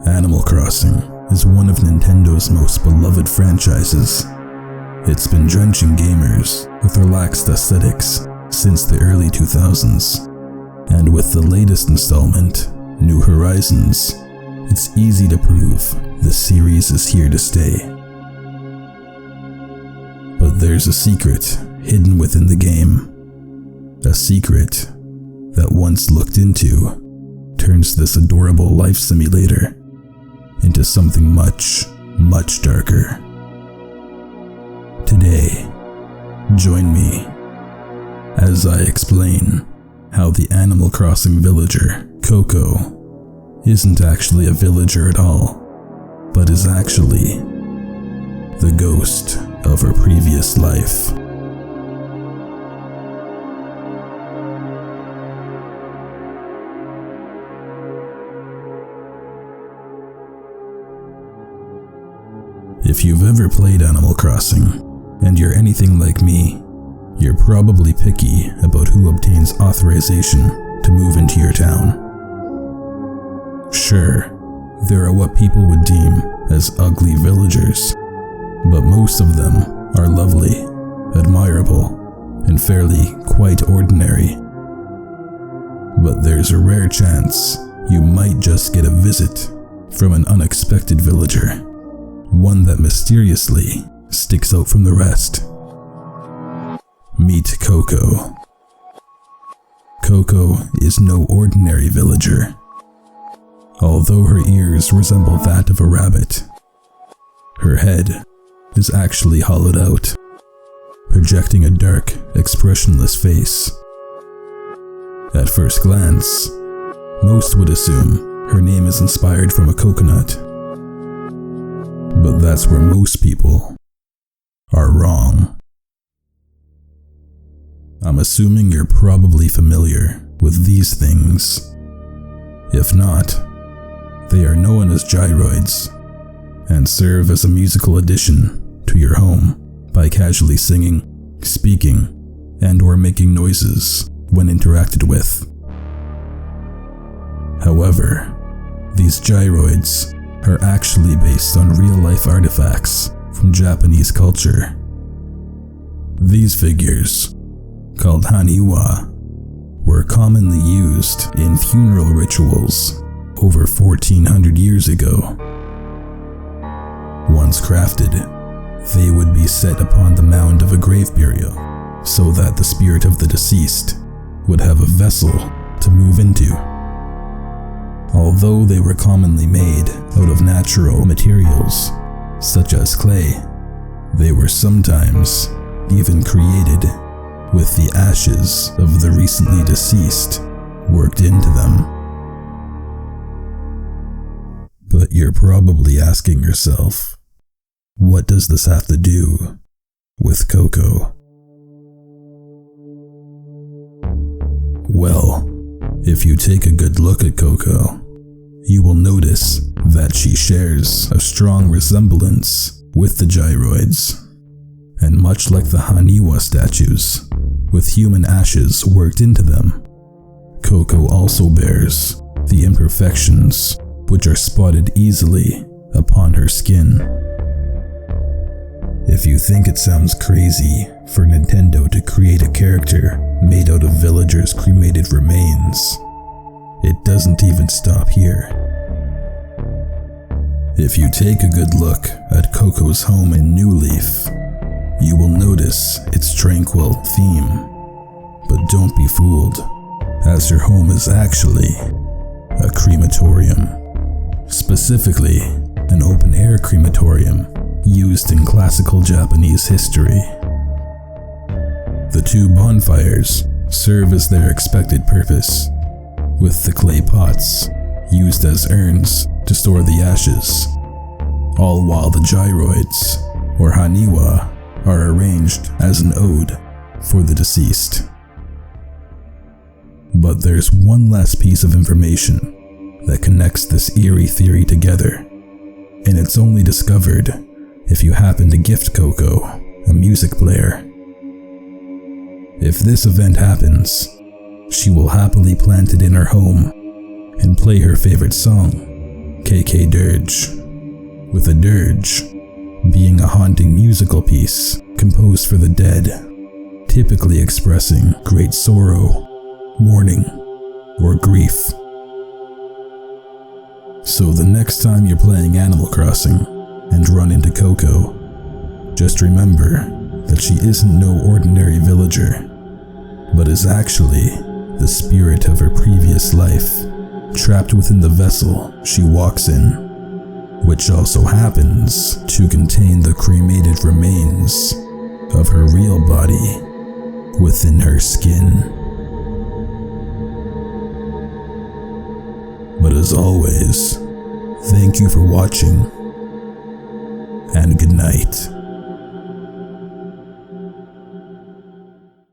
Animal Crossing is one of Nintendo's most beloved franchises. It's been drenching gamers with relaxed aesthetics since the early 2000s, and with the latest installment, New Horizons, it's easy to prove the series is here to stay. But there's a secret hidden within the game. A secret that once looked into turns this adorable life simulator into something much, much darker. Today, join me as I explain how the Animal Crossing villager, Coco, isn't actually a villager at all, but is actually the ghost of her previous life. If you've ever played Animal Crossing, and you're anything like me, you're probably picky about who obtains authorization to move into your town. Sure, there are what people would deem as ugly villagers, but most of them are lovely, admirable, and fairly quite ordinary. But there's a rare chance you might just get a visit from an unexpected villager, one that mysteriously sticks out from the rest. Meet Coco. Coco is no ordinary villager. Although her ears resemble that of a rabbit, her head is actually hollowed out, projecting a dark, expressionless face. At first glance, most would assume her name is inspired from a coconut. But that's where most people are wrong. I'm assuming you're probably familiar with these things. If not, they are known as gyroids and serve as a musical addition to your home by casually singing, speaking, and/or making noises when interacted with. However, these gyroids are actually based on real-life artifacts from Japanese culture. These figures, called Haniwa, were commonly used in funeral rituals over 1400 years ago. Once crafted, they would be set upon the mound of a grave burial so that the spirit of the deceased would have a vessel to move into. Although they were commonly made out of natural materials, such as clay, they were sometimes even created with the ashes of the recently deceased worked into them. But you're probably asking yourself, what does this have to do with Coco? Well, if you take a good look at Coco, you will notice that she shares a strong resemblance with the gyroids. And much like the Haniwa statues, with human ashes worked into them, Coco also bears the imperfections which are spotted easily upon her skin. If you think it sounds crazy for Nintendo to create a character made out of villagers' cremated remains, it doesn't even stop here. If you take a good look at Coco's home in New Leaf, you will notice its tranquil theme. But don't be fooled, as her home is actually a crematorium. Specifically, an open-air crematorium used in classical Japanese history. The two bonfires serve as their expected purpose, with the clay pots used as urns to store the ashes, all while the gyroids, or Haniwa, are arranged as an ode for the deceased. But there's one last piece of information that connects this eerie theory together, and it's only discovered if you happen to gift Coco a music player. If this event happens, she will happily plant it in her home and play her favorite song, KK Durge, with a dirge being a haunting musical piece composed for the dead, typically expressing great sorrow, mourning, or grief. So the next time you're playing Animal Crossing and run into Coco, just remember that she isn't no ordinary villager, but is actually the spirit of her previous life, trapped within the vessel she walks in, which also happens to contain the cremated remains of her real body within her skin. But as always, thank you for watching, and good night.